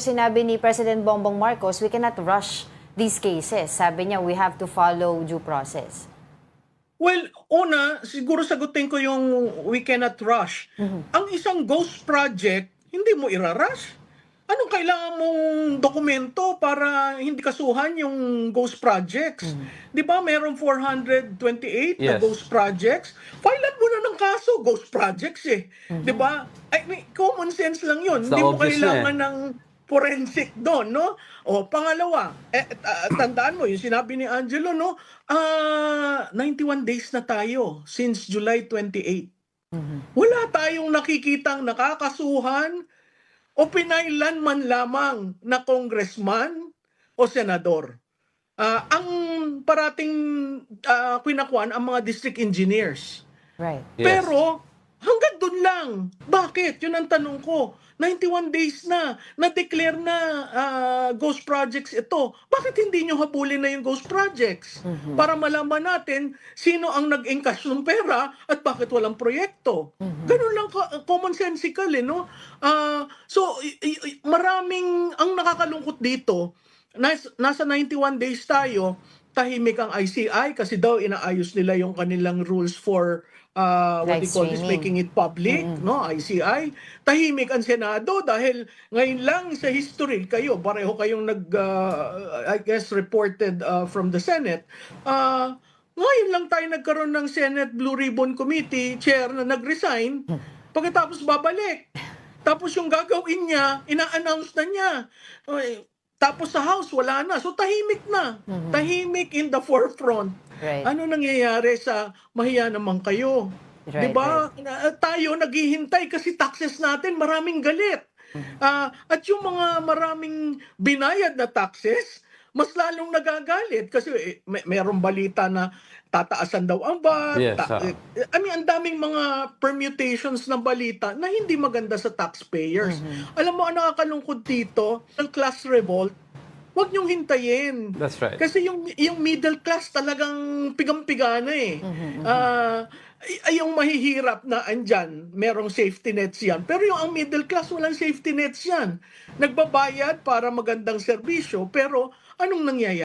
sinabi ni President Bongbong Marcos, we cannot rush these cases. Sabi niya, we have to follow due process. Well, una, siguro sagutin ko yung we cannot rush. Ang isang ghost project, hindi mo irarush. Anong kailangan mong dokumento para hindi kasuhan yung ghost projects? Di ba mayroong 428 na Yes. ghost projects? Filean mo na ng kaso, ghost projects eh. Di ba? Common sense lang yun. It's Hindi mo obvious kailangan na ng forensic doon, no? O, pangalawa, tandaan mo, yung sinabi ni Angelo, no? 91 days na tayo since July 28. Wala tayong nakikitang nakakasuhan o pinailan man lamang na congressman o senador. Ang parating kwinakuan ang mga district engineers. Right. Yes. Pero hanggang doon lang. Bakit? Yun ang tanong ko. 91 days na-declare na ghost projects ito. Bakit hindi nyo habulin na yung ghost projects? Para malaman natin sino ang nag-encash ng pera at bakit walang proyekto. Ganun lang common sensical eh, no? So, maraming, ang nakakalungkot dito, nasa 91 days tayo, tahimik ang ICI kasi daw inaayos nila yung kanilang rules for what Live they call this, streaming. making it public, no, ICI. Tahimik ang Senado dahil ngayon lang sa history kayo, pareho kayong I guess, reported from the Senate. Ngayon lang tayo nagkaroon ng Senate Blue Ribbon Committee chair na nag-resign, pagkatapos babalik. Tapos yung gagawin niya, ina-announce na niya. Tapos sa House, wala na. So tahimik na. Tahimik in the forefront. Right. Ano nangyayari sa mahiya naman kayo? Right, 'Di ba? Tayo naghihintay kasi taxes natin maraming galit. At yung mga maraming binayad na taxes, mas lalong nagagalit kasi mayroong balita na tataasan daw ang VAT. Yes, Ang daming mga permutations ng balita na hindi maganda sa taxpayers. Alam mo, ang nakakalungkod dito, ang class revolt, huwag niyong hintayin. That's right. Kasi yung middle class talagang pigang-piga na eh. Yung mahihirap na andyan, merong safety nets yan. Pero yung ang middle class, walang safety nets yan. Nagbabayad para magandang serbisyo, pero anong nangyayari?